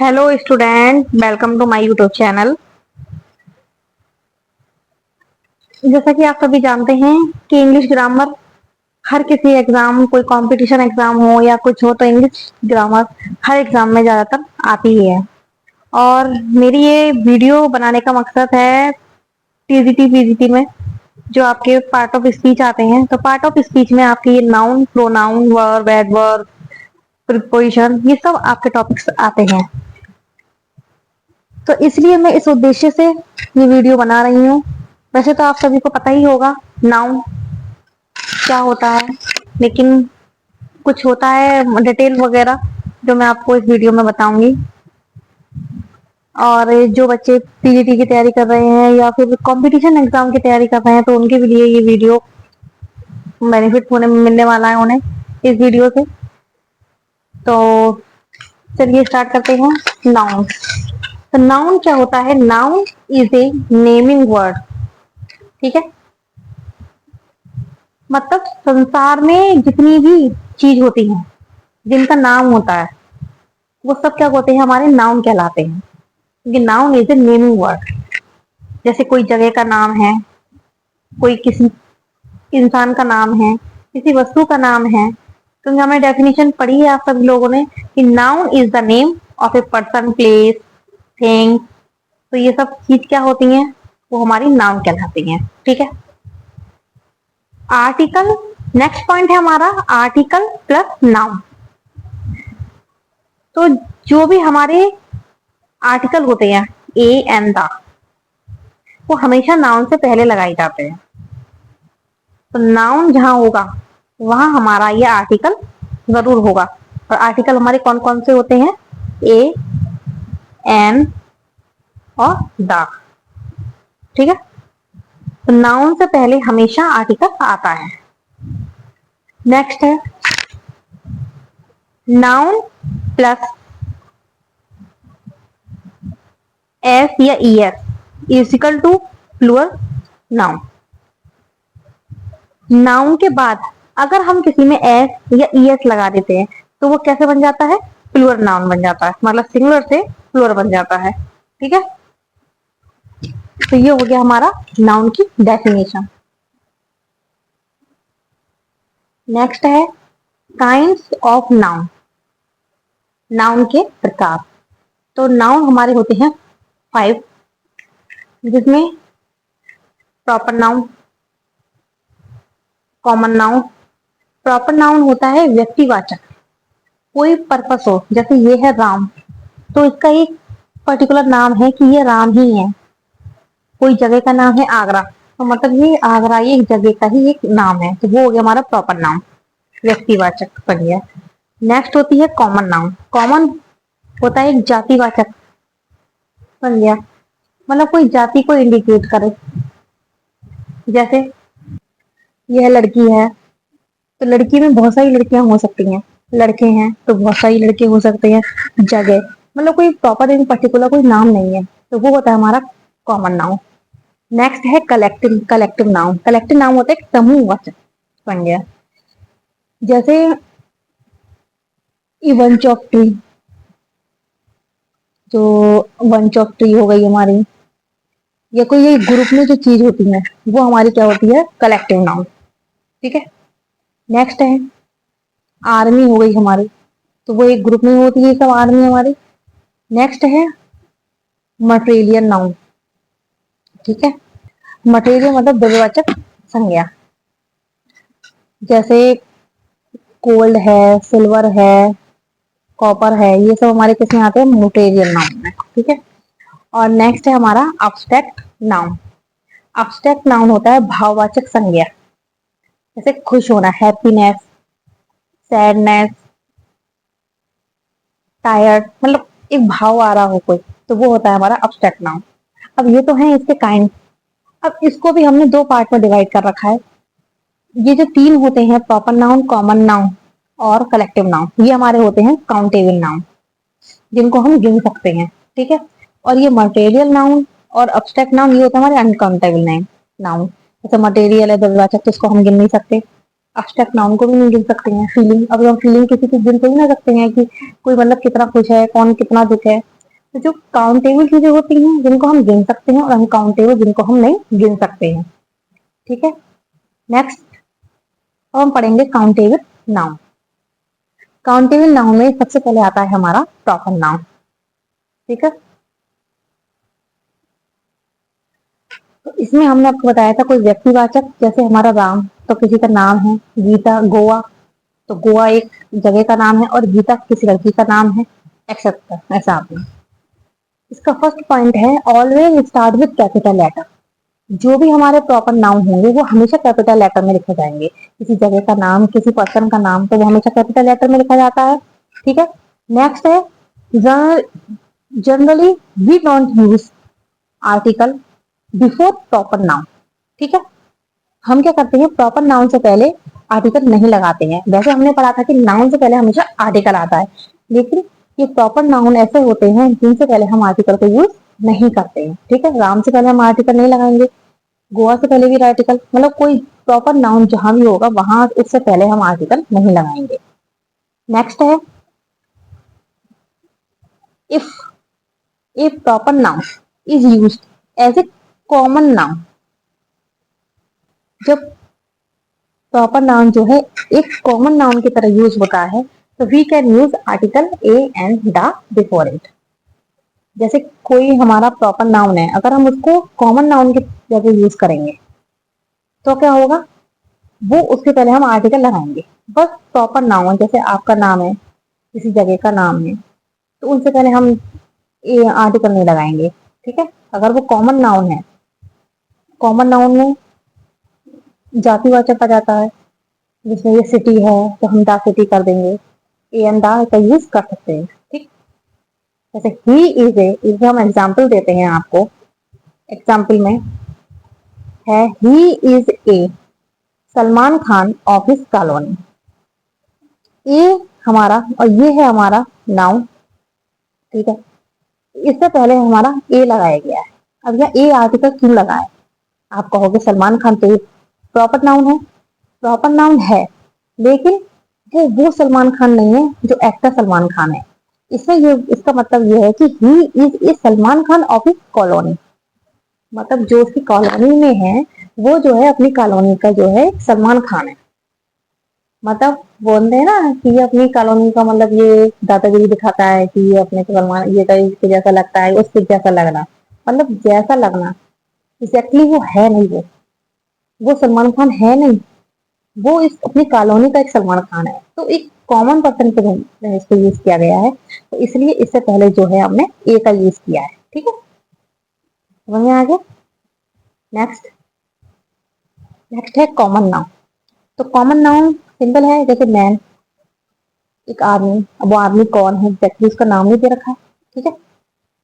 Hello student, welcome to my YouTube channel. जैसा कि आप सभी जानते हैं कि इंग्लिश ग्रामर हर किसी एग्जाम, कोई कंपटीशन एग्जाम हो या कुछ हो, तो इंग्लिश ग्रामर हर एग्जाम में ज़्यादातर आती ही है। और मेरी ये वीडियो बनाने का मकसद है टीजीटी पीजीटी में जो आपके पार्ट ऑफ स्पीच आते हैं, तो पार्ट ऑफ स्पीच में आपके ये noun, pronoun, verb, adverb, preposition, ये सब आपके टॉपिक्स आते हैं। तो इसलिए मैं इस उद्देश्य से ये वीडियो बना रही हूँ। वैसे तो आप सभी को पता ही होगा नाउन क्या होता है, लेकिन कुछ होता है डिटेल वगैरह जो मैं आपको इस वीडियो में बताऊंगी। और जो बच्चे पीजीटी की तैयारी कर रहे हैं या फिर कंपटीशन एग्जाम की तैयारी कर रहे हैं, तो उनके लिए ये वीडियो बेनिफिट होने मिलने वाला है उन्हें इस वीडियो से। तो चलिए स्टार्ट करते हैं। नाउन। तो नाउन क्या होता है? Noun is a naming word. ठीक है, मतलब संसार में जितनी भी चीज होती है जिनका नाम होता है, वो सब क्या होते हैं? हमारे नाउन कहलाते हैं, क्योंकि noun is a naming word. जैसे कोई जगह का नाम है, कोई किसी इंसान का नाम है, किसी वस्तु का नाम है। तो हमने डेफिनेशन पढ़ी है आप सभी लोगों ने कि noun is the name of a person, place, thing. तो ये सब चीज क्या होती हैं? वो हमारी नाउन कहलाती हैं। ठीक है। आर्टिकल, नेक्स्ट पॉइंट है हमारा आर्टिकल प्लस नाउन। तो जो भी हमारे आर्टिकल होते हैं, ए एंड द, वो हमेशा नाउन से पहले लगाए जाते हैं। तो नाउन जहां होगा वहां हमारा ये आर्टिकल जरूर होगा। और आर्टिकल हमारे कौन कौन से होते हैं? ए, एन और द। ठीक है। तो नाउन से पहले हमेशा आर्टिकल आता है। नेक्स्ट है नाउन प्लस एस या E S equal to plural noun. Noun के बाद अगर हम किसी में एस या ई एस लगा देते हैं तो वो कैसे बन जाता है? प्लूरल नाउन बन जाता है, मतलब सिंगुलर से प्लूरल बन जाता है। ठीक है। तो ये हो गया हमारा नाउन की डेफिनेशन। नेक्स्ट है काइंड्स ऑफ नाउन। नाउन के प्रकार। तो नाउन हमारे होते हैं 5, जिसमें proper noun, common noun. Proper noun होता है व्यक्तिवाचक, कोई पर्पस हो, जैसे ये है राम, तो इसका एक पर्टिकुलर नाम है कि ये राम ही है। कोई जगह का नाम है आगरा, तो मतलब ये आगरा ये एक जगह का ही एक नाम है, तो वो हो गया हमारा प्रॉपर नाउन, व्यक्तिवाचक बन गया। नेक्स्ट होती है कॉमन नाउन। कॉमन होता है एक जातिवाचक बन गया, मतलब कोई जाति को इंडिकेट करे। जैसे यह लड़की है, तो लड़की में बहुत सारी लड़कियां हो सकती हैं, लड़के हैं तो बहुत सारी लड़के हो सकते हैं। जगह मतलब कोई प्रॉपर इन पर्टिकुलर कोई नाम नहीं है, तो वो होता है हमारा कॉमन नाउन। नेक्स्ट है collective collective noun. Collective noun होता है समूहवाचक बन गया। जैसे ये बंच ऑफ ट्री, जो बंच ऑफ ट्री हो गई हमारी, या कोई ये ग्रुप में जो चीज होती है वो हमारी क्या होती है? Collective noun. ठीक है। नेक्स्ट है आर्मी हो गई हमारी, तो वो एक ग्रुप में होती है सब आर्मी हमारी। नेक्स्ट है मटेरियल नाउन। ठीक है। मटेरियल मतलब द्रव्यवाचक संज्ञा। जैसे गोल्ड है, सिल्वर है, कॉपर है, ये सब हमारे किस में आते हैं? मटेरियल नाउन में। ठीक है। और नेक्स्ट है हमारा अब्स्ट्रैक्ट नाउन। अब्स्ट्रैक्ट नाउन होता है भाववाचक संज्ञा। जैसे खुश होना, हैप्पीनेस, सैडनेस, टायर्ड, मतलब एक भाव आ रहा हो कोई, तो वो होता है हमारा अब्स्ट्रैक्ट नाउन। अब ये तो है इसके काइंड। अब इसको भी हमने दो पार्ट में डिवाइड कर रखा है। ये जो तीन होते हैं, प्रॉपर नाउन, कॉमन नाउन और कलेक्टिव नाउन, ये हमारे होते हैं काउंटेबल नाउन, जिनको हम गिन सकते हैं। ठीक है। और ये मटेरियल नाउन और अब्स्ट्रैक्ट नाउन ये होता है हमारे अनकाउंटेबल नाउन। जैसे मटेरियल है द्रव्यवाचक, तो इसको हम गिन नहीं सकते। अब्स्ट्रैक्ट नाउन को भी नहीं गिन सकते हैं। फीलिंग, अब हम फीलिंग किसी की गिन तो नहीं ना सकते हैं कि कोई मतलब कितना खुश है, कौन कितना दुख है, तो जो काउंटेबल चीजें होती हैं जिनको हम गिन सकते हैं और अनकाउंटेबल जिनको हम नहीं गिन सकते हैं। ठीक है, नेक्स्ट अब हम पढ़ेंगे काउंटेबल नाउन। काउंटेबल नाउन में सबसे पहले आता है हमारा प्रॉपर नाउन। ठीक है, तो इसमें हमने आपको बताया था कोई व्यक्तिवाचक, जैसे हमारा राम तो किसी का नाम है, गीता गोवा तो गोवा एक जगह का नाम है और गीता किसी लड़की का नाम है, एक्सेप्ट ऐसा आपने। इसका फर्स्ट पॉइंट है always start with capital letter. जो भी हमारे प्रॉपर नाउन होंगे वो हमेशा कैपिटल लेटर में लिखे जाएंगे। किसी जगह का नाम, किसी पर्सन का नाम तो वो हमेशा कैपिटल लेटर में लिखा जाता है। ठीक है, नेक्स्ट है generally we don't use article before proper noun. ठीक है, हम क्या करते हैं प्रॉपर नाउन से पहले आर्टिकल नहीं लगाते हैं। वैसे हमने पढ़ा था कि नाउन से पहले हमेशा आर्टिकल आता है, लेकिन ये प्रॉपर नाउन ऐसे होते हैं जिनसे पहले हम आर्टिकल को यूज नहीं करते हैं। ठीक है, राम से पहले हम आर्टिकल नहीं लगाएंगे, गोवा से पहले भी आर्टिकल, मतलब कोई प्रॉपर नाउन जहां भी होगा वहां उससे पहले हम आर्टिकल नहीं लगाएंगे। नेक्स्ट है if a proper noun is use as a common noun. जब प्रॉपर नाउन जो है एक कॉमन नाउन की तरह यूज होता है तो we can use article a and the before it. जैसे कोई हमारा प्रॉपर नाउन है, अगर हम उसको कॉमन नाउन की जगह यूज करेंगे तो क्या होगा, वो उसके पहले हम आर्टिकल लगाएंगे। बस प्रॉपर नाउन जैसे आपका नाम है, किसी जगह का नाम है, तो उनसे पहले हम ये आर्टिकल नहीं लगाएंगे। ठीक है, अगर वो कॉमन नाउन है, कॉमन नाउन में जातिवाचक आ जाता है, जिसमें ये सिटी है तो हम द सिटी कर देंगे, ए एंड द का यूज कर सकते हैं। ठीक, जैसे ही इज ए, इसमें हम एग्जाम्पल देते हैं आपको। एग्जाम्पल में है he is a Salman Khan office colony. ये हमारा और ये है हमारा नाउन। ठीक है, इससे पहले हमारा ए लगाया गया है। अब यह ए आर्टिकल क्यों लगा है, आप कहोगे सलमान खान तो प्रॉपर नाउन है। प्रॉपर नाउन है, लेकिन वो सलमान खान नहीं है जो एक्टर सलमान खान है। इसमें ये इसका मतलब ये है कि he is a Salman Khan of his colony. मतलब जो उसकी कॉलोनी में है वो जो है अपनी कॉलोनी का जो है सलमान खान है। मतलब बोलते हैं ना कि ये अपनी कॉलोनी का, मतलब ये दादागिरी दिखाता है कि ये अपने सलमान, ये तो इसके जैसा लगता है, उसके जैसा लगना, मतलब जैसा लगना एग्जैक्टली वो है नहीं, वो सलमान खान है नहीं, वो इस अपनी कॉलोनी का एक सलमान खान है। तो एक कॉमन पर्सन के रूप में इसको यूज किया गया है, तो इसलिए इससे पहले जो है हमने ए का यूज किया है। ठीक है, वहीं आगे नेक्स्ट नेक्स्ट है कॉमन नाउन। तो कॉमन नाउन सिंपल है, जैसे मैन एक आदमी, अब वो आदमी कौन है एग्जैक्टली उसका नाम नहीं दे रखा है। ठीक है,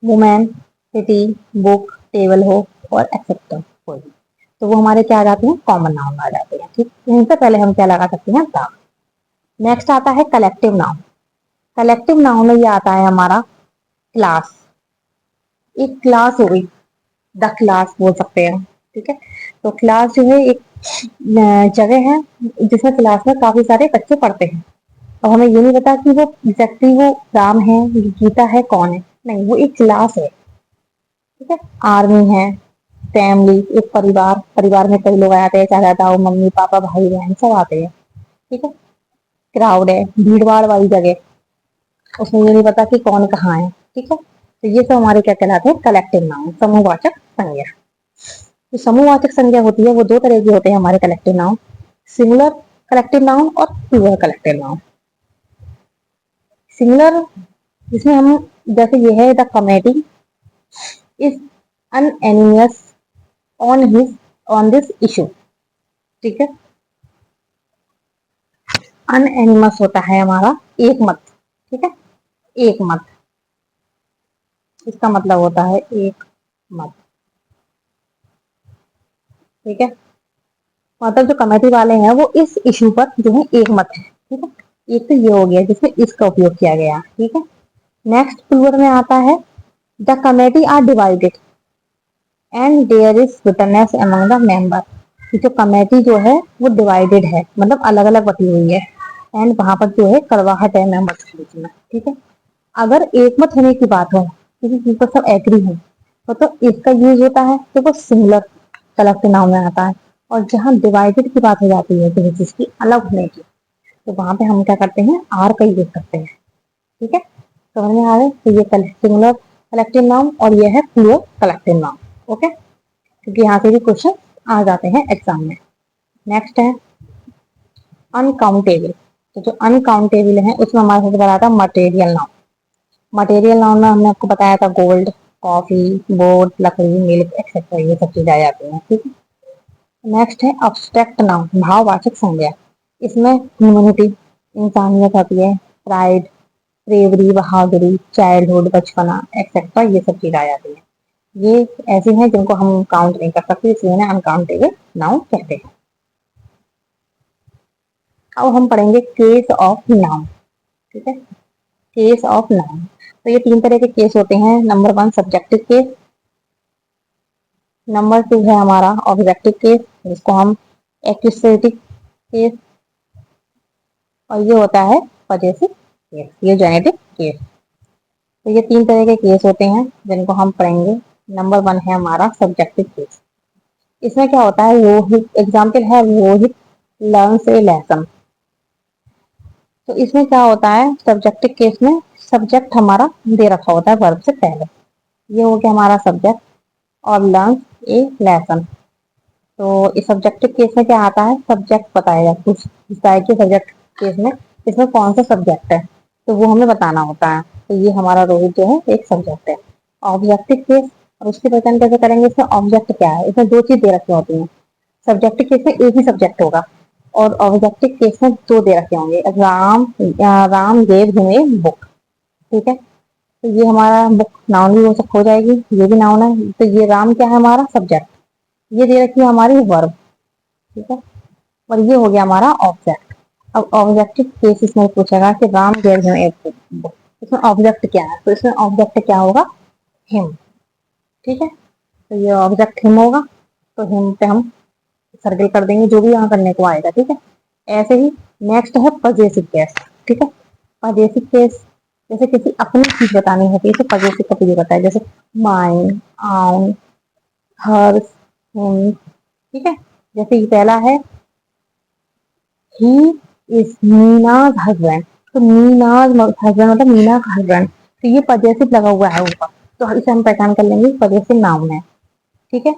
वुमेन, सिटी, बुक, टेबल हो और एक्सेप्टर कोई भी, तो वो हमारे क्या आ जाते हैं, कॉमन नाउन आ जाते हैं। ठीक, इनसे पहले हम क्या लगा सकते हैं, द। नेक्स्ट आता है कलेक्टिव नाउन। कलेक्टिव नाउन में ये आता है हमारा क्लास। एक क्लास हो गई, द क्लास बोल सकते हैं। ठीक है, तो क्लास जो है एक जगह है जिसमें क्लास में काफी सारे बच्चे पढ़ते हैं, और हमें ये नहीं पता कि वो एग्जैक्टली वो राम है, गीता है, कौन है, नहीं वो एक क्लास है। ठीक है, आर्मी है, फैमिली एक परिवार, परिवार में कई लोग आते हैं, चाचा ताऊ मम्मी पापा भाई बहन सब आते हैं। ठीक है, क्राउड है, भीड़ भाड़ वाली जगह, उसमें ये नहीं पता कि कौन कहाँ है। ठीक है, तो ये सब हमारे क्या कहलाते हैं, कलेक्टिव नाउन, समूहवाचक संज्ञा। जो समूहवाचक संज्ञा होती है वो दो तरह की होते हैं हमारे collective noun, singular collective noun और प्लूरल कलेक्टिव नाउन। सिंगुलर जिसमें हम, जैसे ये है the committee is unanimous on his on this issue. ठीक है, अनएनिमस होता है हमारा एक मत। ठीक है, एक मत, इसका मतलब होता है एक मत। ठीक है, मतलब जो कमेटी वाले हैं वो इस इशू पर जो है एक मत है। ठीक है, एक तो ये हो गया जिसमें इसका उपयोग किया गया। ठीक है, नेक्स्ट प्लूरल में आता है the committee are divided and there is bitterness among the member. जो कमेटी जो है वो डिवाइडेड है, मतलब अलग अलग बटी हुई है, एंड वहां पर जो है कड़वाहट है मेंबर्स के बीच में। ठीक है, अगर एक मत होने की बात हो किसी चीज पर सब एग्री है तो इसका यूज होता है तो वो सिंगुलर कलेक्टिव नाउन में आता है। और जहाँ डिवाइडेड की बात हो जाती है किसी चीज की अलग होने की, तो वहां पे हम क्या करते हैं, आर का यूज करते हैं। ठीक है, समझ में आ रहा है? तो ये सिंगुलर कलेक्टिव नाउन और ये है प्लूरल कलेक्टिव नाउन। ओके, क्योंकि यहाँ से भी क्वेश्चन आ जाते हैं एग्जाम में। नेक्स्ट है अनकाउंटेबल। तो जो अनकाउंटेबल है उसमें हमारे साथ बताया था मटेरियल नाउन। मटेरियल नाउन में हमने आपको बताया था गोल्ड, कॉफी, बोर्ड, लकड़ी, मिल्क एक्सेट्रा, ये सब चीजें आ जाती हैं। ठीक है, नेक्स्ट है अब्स्ट्रैक्ट नाउन, भाववाचक संज्ञा। इसमें ह्यूमैनिटी, इंसानियत आती है, प्राइड, ब्रेवरी, बहादुरी, चाइल्डहुड, बचपना एक्सेट्रा, ये सब चीजें आ जाती है। ये ऐसी हैं जिनको हम काउंट नहीं कर सकते, इसलिए इन्हें अनकाउंटेबल नाउन कहते हैं। अब हम पढ़ेंगे केस ऑफ नाउन। ठीक है, केस ऑफ नाउन। तो ये तीन तरह के केस होते हैं। Number one subjective case, number two है हमारा ऑब्जेक्टिव केस जिसको हम एक्यूसेटिव केस, और ये होता है पजेसिव केस, ये जेनेटिव केस। तो ये तीन तरह के केस होते हैं जिनको हम पढ़ेंगे। नंबर वन है हमारा सब्जेक्टिव केस। इसमें क्या होता है, रोहित, एग्जाम्पल है रोहित लर्न्स ए लेसन। तो इसमें क्या होता है, सब्जेक्टिव केस में सब्जेक्ट हमारा दे रखा होता है वर्ब से पहले। ये हो गया हमारा सब्जेक्ट, और लर्न्स ए लेसन। तो इस सब्जेक्टिव केस में क्या आता है, सब्जेक्ट बताएगा कुछ इस टाइप के सब्जेक्ट केस में, इसमें कौन सा सब्जेक्ट है तो वो हमें बताना होता है। तो ये हमारा रोहित जो है एक सब्जेक्ट है। ऑब्जेक्टिव केस, और उसकी पहचान कैसे करेंगे, इसमें ऑब्जेक्ट क्या है, इसमें दो चीज दे रखी होती है। सब्जेक्टिव केस में एक ही सब्जेक्ट होगा, और ऑब्जेक्टिव केस में दो दे रखे होंगे, Ram gave him a book. ठीक है, तो ये हमारा बुक नाउन भी हो जाएगी, ये भी नाउन है। तो ये राम क्या है, हमारा सब्जेक्ट, ये दे रखी है हमारी वर्ब। ठीक है, और ये हो गया हमारा ऑब्जेक्ट। अब ऑब्जेक्टिव केस इसमें पूछेगा कि Ram gave him a book, इसमें ऑब्जेक्ट क्या है, तो इसमें ऑब्जेक्ट क्या होगा, हिम। ठीक है, तो ये ऑब्जेक्ट हिम होगा, तो हिम पे हम सर्कल कर देंगे जो भी यहाँ करने को आएगा। ठीक है, ऐसे ही नेक्स्ट है पजेसिव केस। ठीक है, पजेसिव केस जैसे किसी अपनी चीज बतानी होती है तो पजेसिव का प्रयोग होता है, जैसे माइन, आउन, हर्स, हिम। ठीक है, जैसे ये पहला है ही इज मीनाज हस्बैंड। तो मीनाज हस्बैंड मतलब मीना का हस्बैंड, तो ये पजेसिव लगा हुआ है ऊपर, तो इसे हम पहचान कर लेंगे पजेसिव नाउन है। ठीक है,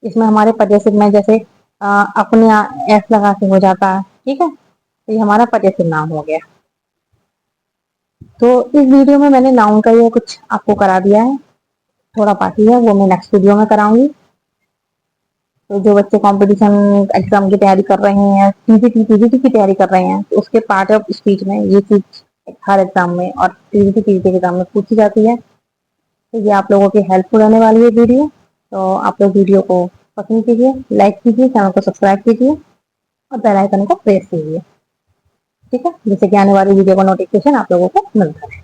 इसमें हमारे पजेसिव में जैसे अपने एस लगा के हो जाता है। ठीक है, तो ये हमारा पजेसिव नाउन हो गया। तो इस वीडियो में मैंने नाउन का ये कुछ आपको करा दिया है, थोड़ा बाकी है वो मैं नेक्स्ट वीडियो में कराऊंगी। तो जो बच्चे कंपटीशन एग्जाम की तैयारी कर रहे हैं, टीजीटी की तैयारी कर रहे हैं, तो उसके पार्ट ऑफ स्पीच में ये चीज हर एग्जाम में और टीजीटी के एग्जाम में पूछी जाती है। तो ये आप लोगों की हेल्पफुल होने वाली है वीडियो। तो आप लोग वीडियो को पसंद कीजिए, लाइक कीजिए, चैनल को सब्सक्राइब कीजिए, और बेल आइकन को प्रेस कीजिए। ठीक है, जिससे कि आने वाली वीडियो का नोटिफिकेशन आप लोगों को मिलता है।